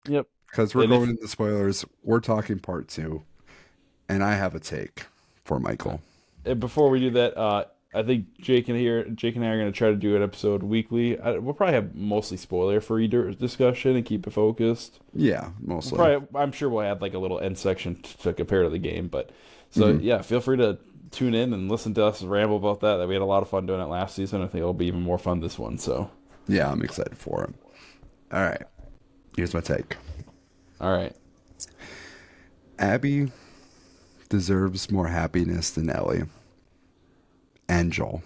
Yep. Because we're And going if into spoilers. We're talking part two, and I have a take for Michael. and before we do that, I think Jake and I are going to try to do an episode weekly. We'll probably have mostly spoiler-free discussion and keep it focused. Yeah, We'll mostly. probably, I'm sure we'll add like a little end section to compare to the game. But so Hmm. yeah, feel free to tune in and listen to us ramble about that. That we had a lot of fun doing it last season. I think it'll be even more fun this one. So, Yeah, I'm excited for it. All right, here's my take. all right. Abby deserves more happiness than Ellie and Joel.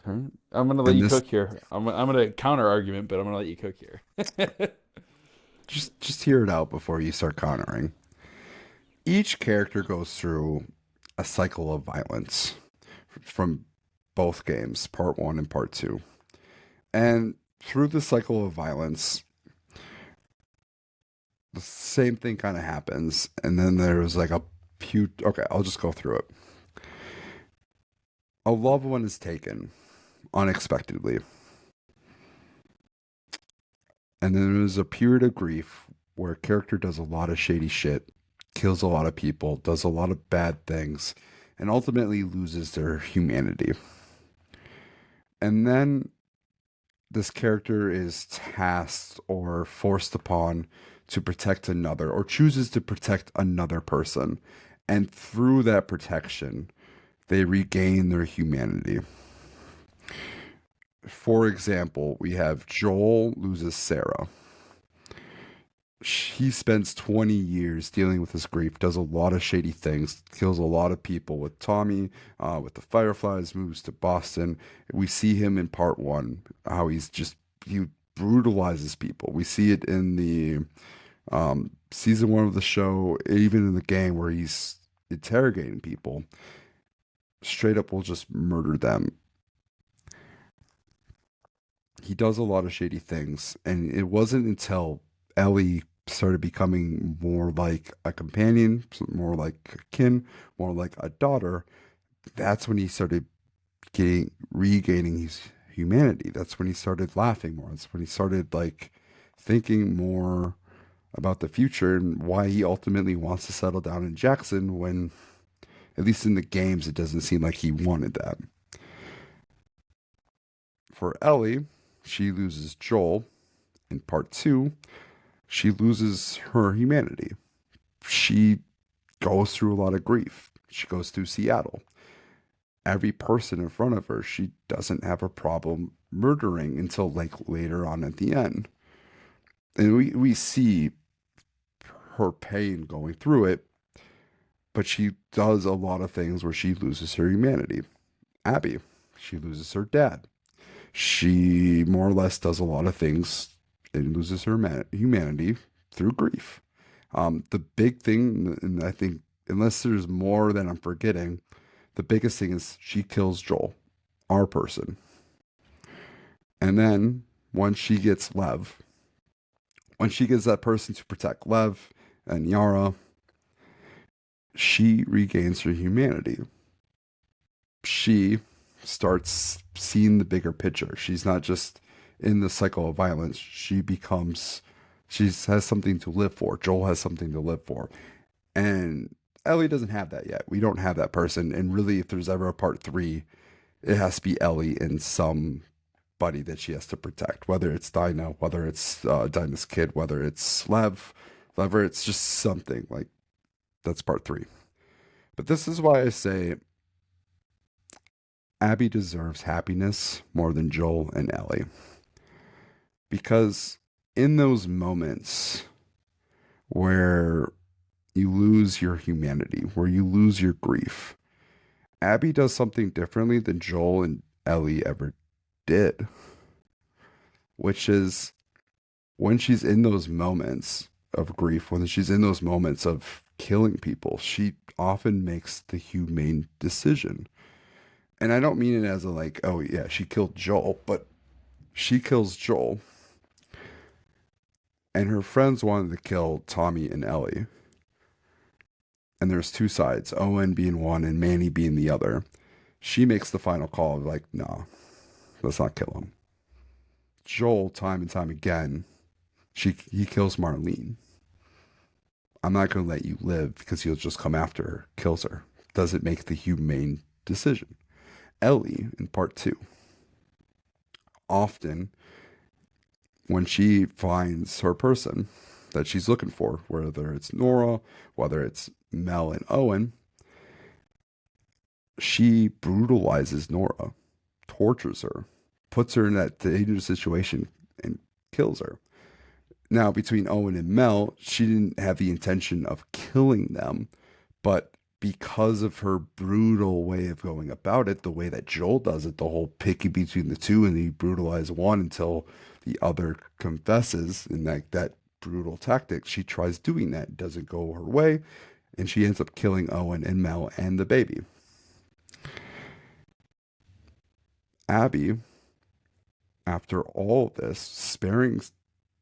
Okay. I'm gonna let And you this, cook here. I'm gonna counter argument, but I'm gonna let you cook here. just hear it out before you start countering. Each character goes through a cycle of violence from both games, part one and part two. And through the cycle of violence, the same thing kind of happens. And then there's like a few. Okay, I'll just go through it. A loved one is taken unexpectedly. And then there's a period of grief where a character does a lot of shady shit, kills a lot of people, does a lot of bad things, and ultimately loses their humanity. And then this character is tasked or forced upon to protect another or chooses to protect another person. And through that protection, they regain their humanity. For example, we have Joel loses Sarah. He spends 20 years dealing with his grief, does a lot of shady things, kills a lot of people with Tommy, with the Fireflies, moves to Boston. We see him in part one, how he brutalizes people. We see it in the season one of the show, even in the game where he's interrogating people, straight up will just murder them. He does a lot of shady things, and it wasn't until Ellie started becoming more like a companion, more like a kin, more like a daughter. That's when he started getting regaining his humanity. That's when he started laughing more. That's when he started like thinking more about the future and why he ultimately wants to settle down in Jackson when, at least in the games, it doesn't seem like he wanted that. For Ellie, she loses Joel in part two. She loses her humanity. She goes through a lot of grief. She goes through Seattle. Every person in front of her, she doesn't have a problem murdering until like later on at the end. And we see her pain going through it, but she does a lot of things where she loses her humanity. Abby, she loses her dad. She more or less does a lot of things and loses her humanity through grief. The big thing, and I think, unless there's more that I'm forgetting, the biggest thing is she kills Joel, our person. And then once she gets Lev, when she gets that person to protect Lev and Yara, she regains her humanity. She starts seeing the bigger picture. She's not just in the cycle of violence. She has something to live for. Joel has something to live for. And Ellie doesn't have that yet. We don't have that person. And really, if there's ever a part three, it has to be Ellie and somebody that she has to protect. Whether it's Dinah, whether it's Dinah's kid, whether it's whether it's just something like that's part three. But this is why I say Abby deserves happiness more than Joel and Ellie. Because in those moments where you lose your humanity, where you lose your grief, Abby does something differently than Joel and Ellie ever did, which is when she's in those moments of grief, when she's in those moments of killing people, she often makes the humane decision. And I don't mean it as a like, oh yeah, she killed Joel, but she kills Joel, and her friends wanted to kill Tommy and Ellie. And there's two sides, Owen being one and Manny being the other. She makes the final call of like, no, let's not kill him. Joel, time and time again, He kills Marlene. I'm not going to let you live because he'll just come after her, kills her. Doesn't make the humane decision. Ellie in part two, often when she finds her person that she's looking for, whether it's Nora, whether it's Mel and Owen, she brutalizes Nora, tortures her, puts her in that dangerous situation, and kills her. Now, between Owen and Mel, she didn't have the intention of killing them, but because of her brutal way of going about it, the way that Joel does it, the whole picking between the two and he brutalize one until the other confesses in that brutal tactic, she tries doing that. It doesn't go her way, and she ends up killing Owen and Mel and the baby. Abby, after all of this, sparing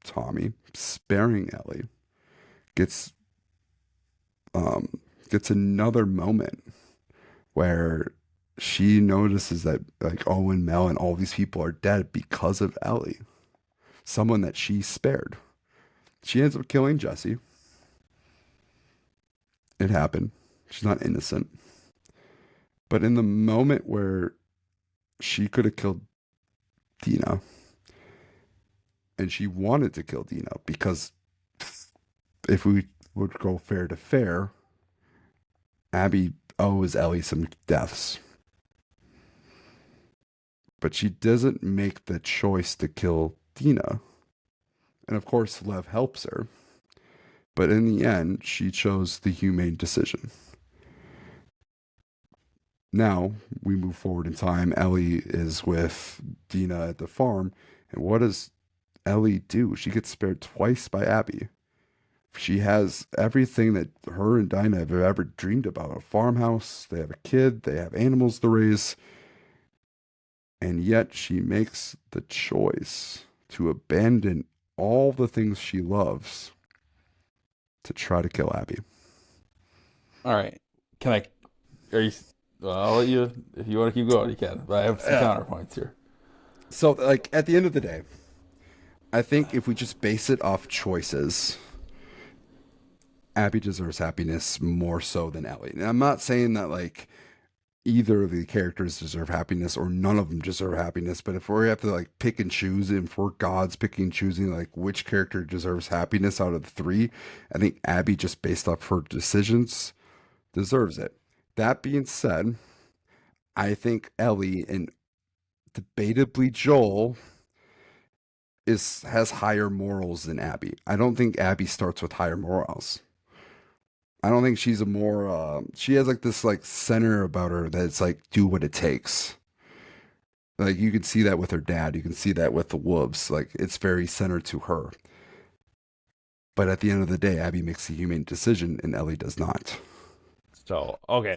Tommy, sparing Ellie, gets um, gets another moment where she notices that like Owen, Mel, and all these people are dead because of Ellie, someone that she spared. She ends up killing Jesse. It happened. She's not innocent. But in the moment where she could have killed Dina, and she wanted to kill Dina because if we would go fair to fair, Abby owes Ellie some deaths. But she doesn't make the choice to kill Dina. And of course, Lev helps her. But in the end, she chose the humane decision. Now we move forward in time. Ellie is with Dina at the farm. And what does Ellie do? She gets spared twice by Abby. She has everything that her and Dinah have ever dreamed about: a farmhouse, they have a kid, they have animals to raise. And yet she makes the choice to abandon all the things she loves to try to kill Abby. All right. Can I? Are you? Well, I'll let you. If you want to keep going, you can. But I have some Yeah. counterpoints here. So, like, at the end of the day, I think if we just base it off choices, Abby deserves happiness more so than Ellie. And I'm not saying that, like, either of the characters deserve happiness or none of them deserve happiness, but if we have to, like, pick and choose, and for God's picking and choosing, like, which character deserves happiness out of the three, I think Abby, just based off her decisions, deserves it. That being said, I think Ellie and debatably Joel has higher morals than Abby. I don't think Abby starts with higher morals. I don't think she's a more she has like this like center about her that's like do what it takes. Like you can see that with her dad, you can see that with the wolves. Like it's very centered to her. But at the end of the day, Abby makes the humane decision and Ellie does not. So okay.